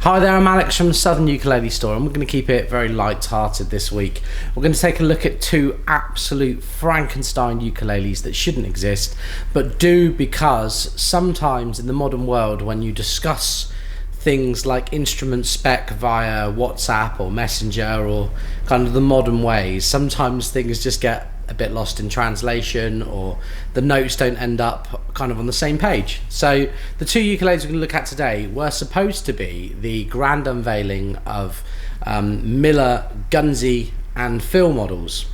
Hi there, I'm Alex from the Southern Ukulele Store, and we're going to keep it very light-hearted this week. We're going to take a look at two absolute Frankenstein ukuleles that shouldn't exist, but do, because sometimes in the modern world when you discuss things like instrument spec via WhatsApp or Messenger or kind of the modern ways, sometimes things just get a bit lost in translation, or the notes don't end up kind of on the same page. So the two ukuleles we're going to look at today were supposed to be the grand unveiling of Millar Gunzy and Phil models.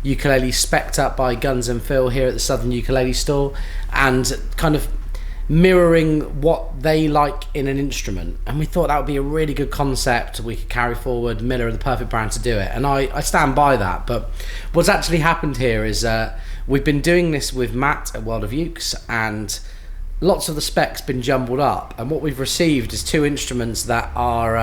Ukulele spec'd up by Guns and Phil here at the Southern Ukulele Store, and kind of mirroring what they like in an instrument, and we thought that would be a really good concept we could carry forward. Millar are the perfect brand to do it, and I stand by that. But what's actually happened here is we've been doing this with Matt at World of Ukes, and lots of the specs been jumbled up, and what we've received is two instruments that are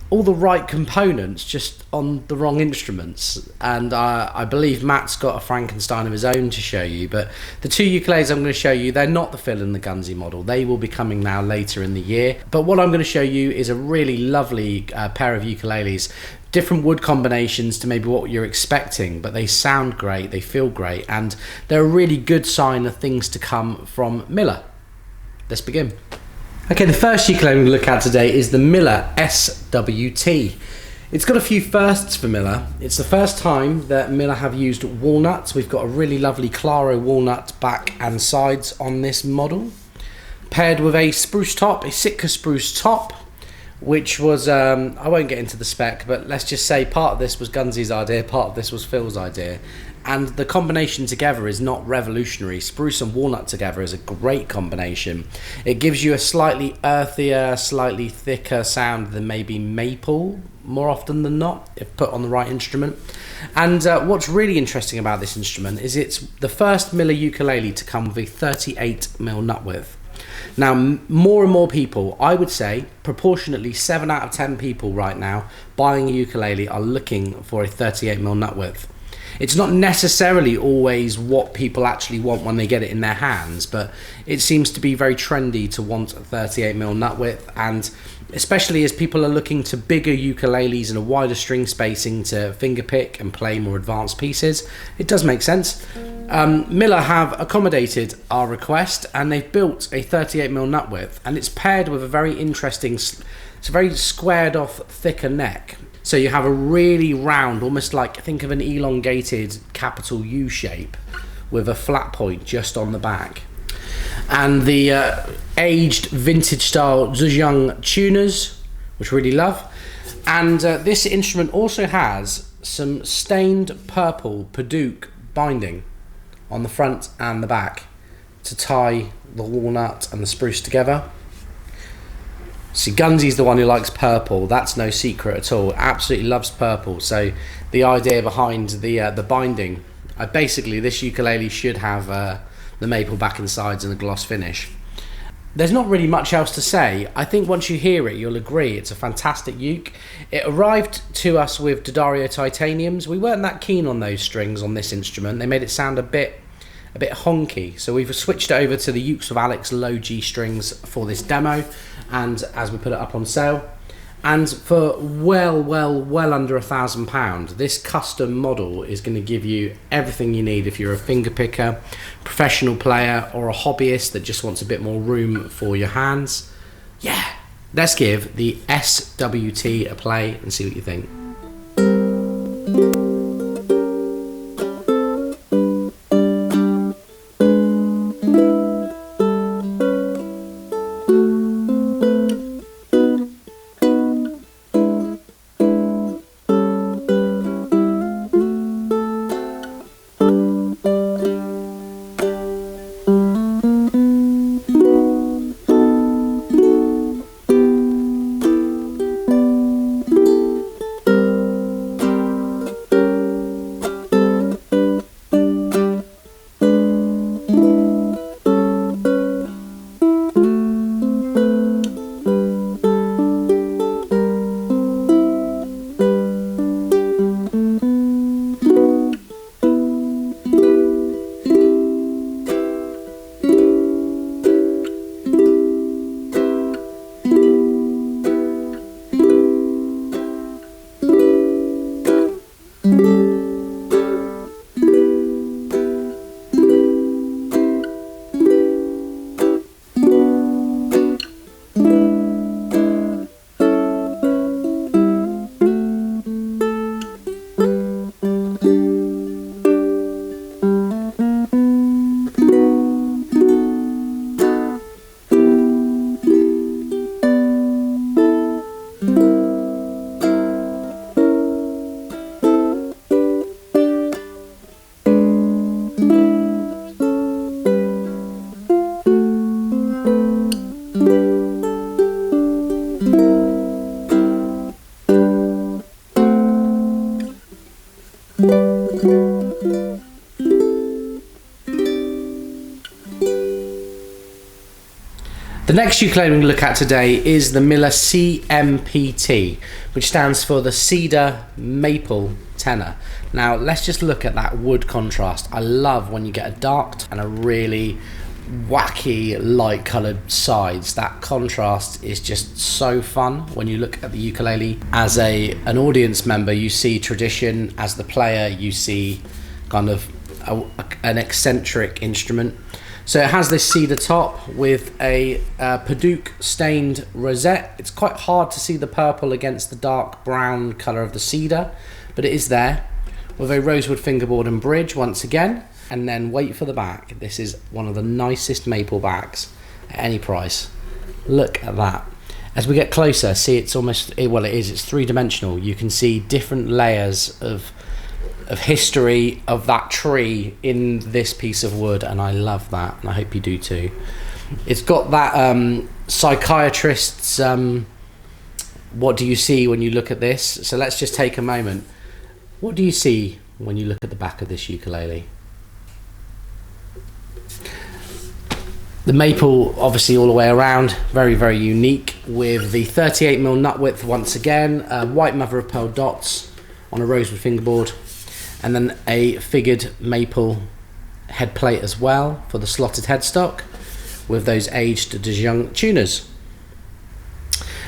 all the right components, just on the wrong instruments. And I believe Matt's got a Frankenstein of his own to show you, but the two ukuleles I'm going to show you, they're not the Phil and the Gunzy model. They will be coming now later in the year. But what I'm going to show you is a really lovely pair of ukuleles, different wood combinations to maybe what you're expecting, but they sound great, they feel great, and they're a really good sign of things to come from Millar. Let's begin. Okay, the first ukulele we're going to look at today is the Millar SW-T. It's got a few firsts for Millar. It's the first time that Millar have used walnuts. We've got a really lovely Claro walnut back and sides on this model, paired with a spruce top, a Sitka spruce top, which was, I won't get into the spec, but let's just say part of this was Gunzy's idea, part of this was Phil's idea. And the combination together is not revolutionary. Spruce and walnut together is a great combination. It gives you a slightly earthier, slightly thicker sound than maybe maple, more often than not, if put on the right instrument. And what's really interesting about this instrument is it's the first Millar ukulele to come with a 38mm nut width. Now, more and more people, I would say, proportionately 7 out of 10 people right now buying a ukulele are looking for a 38mm nut width. It's not necessarily always what people actually want when they get it in their hands, but it seems to be very trendy to want a 38mm nut width, and especially as people are looking to bigger ukuleles and a wider string spacing to fingerpick and play more advanced pieces, it does make sense. Millar have accommodated our request, and they've built a 38mm nut width, and it's paired with a very interesting, it's a very squared off, thicker neck. So you have a really round, almost like, think of an elongated capital U shape with a flat point just on the back. And the aged vintage style Zhejiang tuners, which I really love. And this instrument also has some stained purple Padauk binding on the front and the back to tie the walnut and the spruce together. See, Gunzy's the one who likes purple. That's no secret at all. Absolutely loves purple. So the idea behind the binding, basically this ukulele should have the maple back and sides and the gloss finish. There's not really much else to say. I think once you hear it, you'll agree it's a fantastic uke. It arrived to us with D'Addario titaniums. We weren't that keen on those strings on this instrument. They made it sound a bit honky, so we've switched it over to the Ukes of Alex low G strings for this demo, and as we put it up on sale, and for well under £1,000, this custom model is going to give you everything you need if you're a finger picker, professional player, or a hobbyist that just wants a bit more room for your hands. Yeah, let's give the SW-T a play and see what you think. The next ukulele we're going to look at today is the Millar CMP-T, which stands for the Cedar Maple Tenor. Now let's just look at that wood contrast. I love when you get a dark and a really wacky light coloured sides. That contrast is just so fun when you look at the ukulele. As an audience member, you see tradition. As the player, you see kind of an eccentric instrument. So it has this cedar top with a Padauk stained rosette. It's quite hard to see the purple against the dark brown colour of the cedar, but it is there, with a rosewood fingerboard and bridge once again. And then wait for the back. This is one of the nicest maple backs at any price. Look at that. As we get closer, see, it's almost, well, it's three-dimensional. You can see different layers of history of that tree in this piece of wood, and I love that, and I hope you do too. It's got that psychiatrist's what do you see when you look at this? So let's just take a moment. What do you see when you look at the back of this ukulele? The maple, obviously, all the way around, very, very unique, with the 38mm nut width once again, white mother of pearl dots on a rosewood fingerboard, and then a figured maple head plate as well for the slotted headstock with those aged disjunct tuners.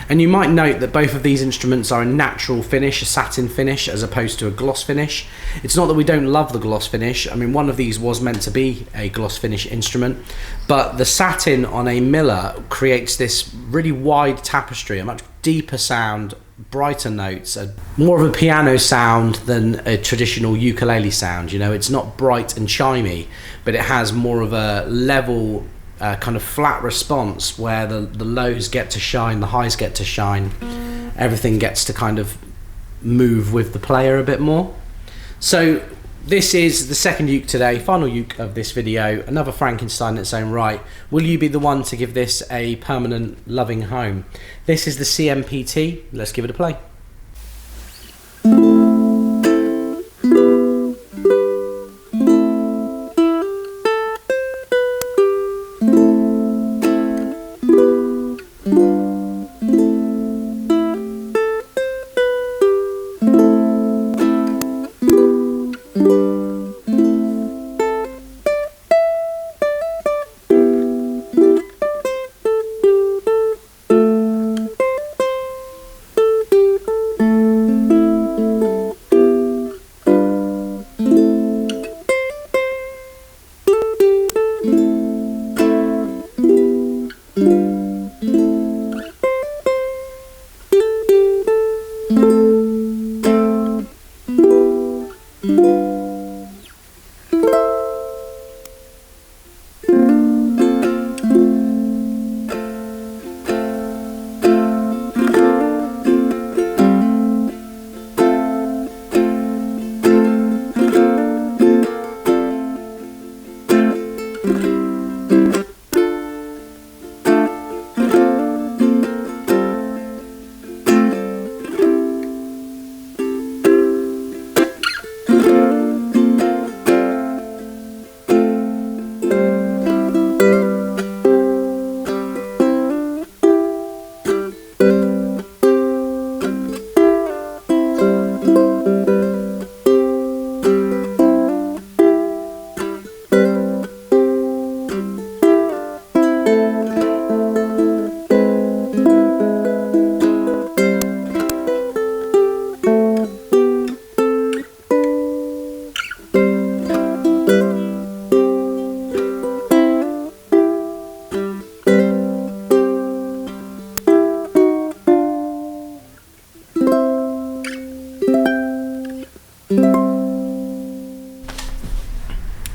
And you might note that both of these instruments are a natural finish, a satin finish, as opposed to a gloss finish. It's not that we don't love the gloss finish. I mean, one of these was meant to be a gloss finish instrument, but the satin on a Millar creates this really wide tapestry, a much deeper sound, brighter notes, more of a piano sound than a traditional ukulele sound. You know, it's not bright and chimey, but it has more of a level, kind of flat response where the lows get to shine, the highs get to shine, everything gets to kind of move with the player a bit more. So this is the second uke today, final uke of this video, another Frankenstein in its own right. Will you be the one to give this a permanent loving home? This is the CMP-T. Let's give it a play.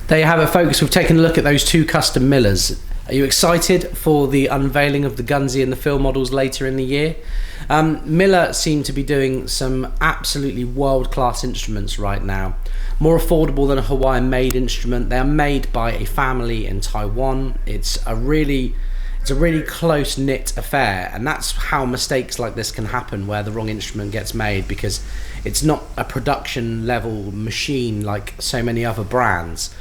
There you have it, folks. We've taken a look at those two custom Millars. Are you excited for the unveiling of the Gunzy and the Phil models later in the year? Millar seem to be doing some absolutely world-class instruments right now. More affordable than a Hawaiian-made instrument. They are made by a family in Taiwan. It's a really close-knit affair, and that's how mistakes like this can happen, where the wrong instrument gets made, because it's not a production-level machine like so many other brands.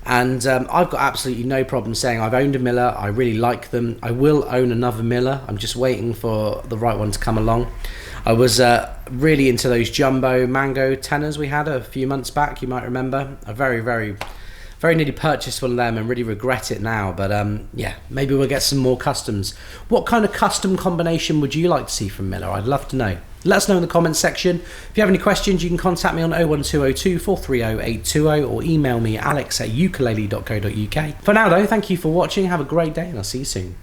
And I've got absolutely no problem saying I've owned a Millar. I really like them. I will own another Millar. I'm just waiting for the right one to come along. I was really into those jumbo mango tenors we had a few months back. You might remember. I very nearly purchased one of them and really regret it now. But yeah, maybe we'll get some more customs. What kind of custom combination would you like to see from Millar? I'd love to know. Let us know in the comments section. If you have any questions, you can contact me on 01202 430 820 or email me alex@ukulele.co.uk. For now though, thank you for watching. Have a great day and I'll see you soon.